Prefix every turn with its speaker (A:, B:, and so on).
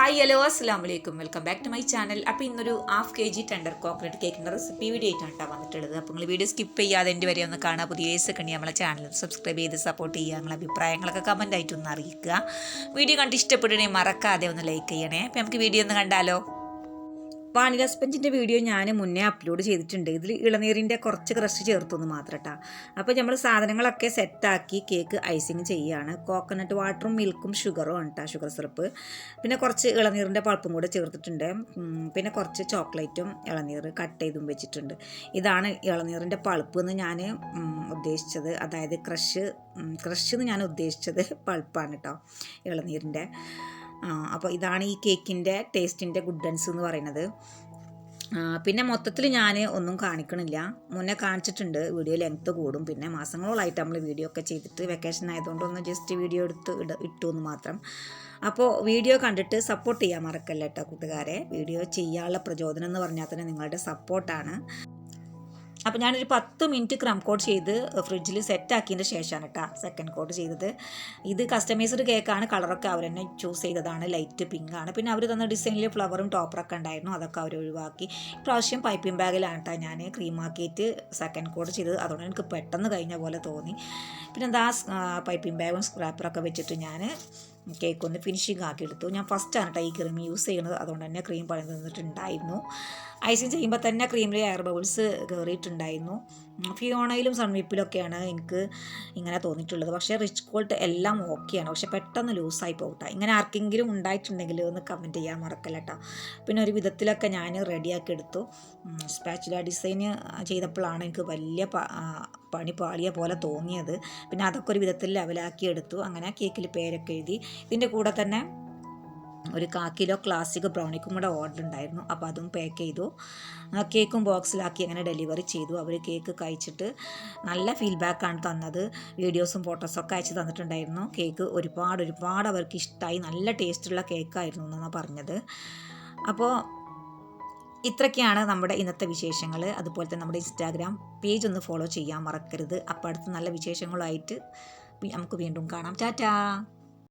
A: Hi hello അസ്സാം വലൈക്കും welcome back to my channel. അപ്പോൾ ഇന്നൊരു 1/2 kg ടെൻഡർ കോക്കനട്ട് കേക്കിൻ്റെ റെസിപ്പി വീഡിയോ ആയിട്ടാണ് കേട്ടോ വന്നിട്ടുള്ളത്. അപ്പോൾ നിങ്ങൾ വീഡിയോ സ്കിപ്പ് ചെയ്യാതെ എൻ്റെ വരെ ഒന്ന് കാണുക. പുതിയ ഒക്കെ ഉണ്ടെങ്കിൽ നമ്മളെ ചാനൽ സബ്സ്ക്രൈബ് ചെയ്ത് സപ്പോർട്ട് ചെയ്യുക. നിങ്ങളുടെ അഭിപ്രായങ്ങളൊക്കെ കമൻ്റ് ആയിട്ടൊന്ന് അറിയിക്കുക. വീഡിയോ കണ്ട് ഇഷ്ടപ്പെട്ടുണ്ടെങ്കിൽ മറക്കാതെ ഒന്ന് ലൈക്ക് ചെയ്യണേ. അപ്പോൾ നമുക്ക് വീഡിയോ ഒന്ന് കണ്ടാലോ. വാനില സ്പഞ്ചിൻ്റെ വീഡിയോ ഞാൻ മുന്നേ അപ്ലോഡ് ചെയ്തിട്ടുണ്ട്. ഇതിൽ ഇളനീരിൻ്റെ കുറച്ച് ക്രഷ് ചേർത്തൊന്ന് മാത്രം കേട്ടോ. അപ്പോൾ നമ്മൾ സാധനങ്ങളൊക്കെ സെറ്റാക്കി കേക്ക് ഐസിങ് ചെയ്യുകയാണ്. കോക്കനട്ട് വാട്ടറും മിൽക്കും ഷുഗറും ആണ് കേട്ടോ, ഷുഗർ സിറപ്പ്. പിന്നെ കുറച്ച് ഇളനീരിൻ്റെ പൾപ്പും കൂടെ ചേർത്തിട്ടുണ്ട്. പിന്നെ കുറച്ച് ചോക്ലേറ്റും ഇളനീർ കട്ട് ചെയ്തും വെച്ചിട്ടുണ്ട്. ഇതാണ് ഇളനീരിൻ്റെ പൾപ്പ് എന്ന് ഞാൻ ഉദ്ദേശിച്ചത്. അതായത് ക്രഷ് എന്ന് ഞാൻ ഉദ്ദേശിച്ചത് പൾപ്പാണ് കേട്ടോ, ഇളനീരിൻ്റെ. അപ്പോൾ ഇതാണ് ഈ കേക്കിൻ്റെ ടേസ്റ്റിൻ്റെ ഗുഡൻസ് എന്ന് പറയുന്നത്. പിന്നെ മൊത്തത്തിൽ ഞാൻ ഒന്നും കാണിക്കണില്ല, മുന്നേ കാണിച്ചിട്ടുണ്ട്. വീഡിയോ ലെങ്ത്ത് കൂടും. പിന്നെ മാസങ്ങളോളായിട്ട് നമ്മൾ വീഡിയോ ഒക്കെ ചെയ്തിട്ട് വെക്കേഷൻ ആയതുകൊണ്ട് ഒന്ന് ജസ്റ്റ് വീഡിയോ എടുത്ത് ഇട്ടു എന്ന് മാത്രം. അപ്പോൾ വീഡിയോ കണ്ടിട്ട് സപ്പോർട്ട് ചെയ്യാൻ മറക്കല്ല കേട്ടോ കൂട്ടുകാരെ. വീഡിയോ ചെയ്യാനുള്ള പ്രചോദനം എന്ന് പറഞ്ഞാൽ തന്നെ നിങ്ങളുടെ സപ്പോർട്ടാണ്. അപ്പോൾ ഞാനൊരു 10 മിനിറ്റ് ക്രം കോട്ട് ചെയ്ത് ഫ്രിഡ്ജിൽ സെറ്റാക്കിയതിൻ്റെ ശേഷമാണ് കേട്ടോ സെക്കൻഡ് കോട്ട് ചെയ്തത്. ഇത് കസ്റ്റമൈസ്ഡ് കേക്കാണ്. കളറൊക്കെ അവർ തന്നെ ചൂസ് ചെയ്തതാണ്, ലൈറ്റ് പിങ്ക് ആണ്. പിന്നെ അവർ തന്ന ഡിസൈനിൽ ഫ്ലവറും ടോപ്പറൊക്കെ ഉണ്ടായിരുന്നു, അതൊക്കെ അവർ ഒഴിവാക്കി. ഇപ്രാവശ്യം പൈപ്പിംഗ് ബാഗിലാണ് കേട്ടോ ഞാൻ ക്രീമാക്കിയിട്ട് സെക്കൻഡ് കോട്ട് ചെയ്തത്. അതുകൊണ്ട് എനിക്ക് പെട്ടെന്ന് കഴിഞ്ഞ പോലെ തോന്നി. പിന്നെ എന്താ പൈപ്പിംഗ് ബാഗും സ്ക്രാപ്പറൊക്കെ വെച്ചിട്ട് ഞാൻ കേക്ക് ഒന്ന് ഫിനിഷിങ് ആക്കി എടുത്തു. ഞാൻ ഫസ്റ്റാണ് കേട്ടോ ഈ ക്രീം യൂസ് ചെയ്യുന്നത്, അതുകൊണ്ട് തന്നെ ക്രീം പണി തന്നിട്ടുണ്ടായിരുന്നു. ഐസിങ് ചെയ്യുമ്പോൾ തന്നെ ക്രീമിൽ എയർ ബബിൾസ് കയറിയിട്ടുണ്ടായിരുന്നു. ഫിയോണയിലും സൺവിപ്പിലൊക്കെയാണ് എനിക്ക് ഇങ്ങനെ തോന്നിയിട്ടുള്ളത്. പക്ഷേ റിച്ച് കോൾട്ട് എല്ലാം ഓക്കെയാണ്. പക്ഷെ പെട്ടെന്ന് ലൂസായി പോകട്ടെ. ഇങ്ങനെ ആർക്കെങ്കിലും ഉണ്ടായിട്ടുണ്ടെങ്കിൽ ഒന്ന് കമൻറ്റ് ചെയ്യാൻ മറക്കല്ല കേട്ടോ. പിന്നെ ഒരു വിധത്തിലൊക്കെ ഞാൻ റെഡിയാക്കി എടുത്തു. സ്പാച്ചുല ഡിസൈൻ ചെയ്തപ്പോഴാണ് എനിക്ക് വലിയ പണി പാളിയ പോലെ തോന്നിയത്. പിന്നെ അതൊക്കെ ഒരു വിധത്തിൽ ലെവലാക്കി എടുത്തു. അങ്ങനെ കേക്കിൽ പേരൊക്കെ എഴുതി. ഇതിൻ്റെ കൂടെ തന്നെ ഒരു 1/4 കിലോ ക്ലാസിക് ബ്രൗണിക്കും കൂടെ ഓർഡർ ഉണ്ടായിരുന്നു. അപ്പോൾ അതും പാക്ക് ചെയ്തു. കേക്കും ബോക്സിലാക്കി അങ്ങനെ ഡെലിവറി ചെയ്തു. അവർ കേക്ക് കഴിച്ചിട്ട് നല്ല ഫീഡ്ബാക്കാണ് തന്നത്. വീഡിയോസും ഫോട്ടോസൊക്കെ അയച്ച് തന്നിട്ടുണ്ടായിരുന്നു. കേക്ക് ഒരുപാട് അവർക്ക് ഇഷ്ടമായി. നല്ല ടേസ്റ്റുള്ള കേക്കായിരുന്നു എന്നാണ് പറഞ്ഞത്. അപ്പോൾ ഇത്രയൊക്കെയാണ് നമ്മുടെ ഇന്നത്തെ വിശേഷങ്ങൾ. അതുപോലെ തന്നെ നമ്മുടെ ഇൻസ്റ്റാഗ്രാം പേജ് ഒന്ന് ഫോളോ ചെയ്യാൻ മറക്കരുത്. അപ്പോൾ അടുത്ത് നല്ല വിശേഷങ്ങളായിട്ട് നമുക്ക് വീണ്ടും കാണാം. ടാറ്റാ.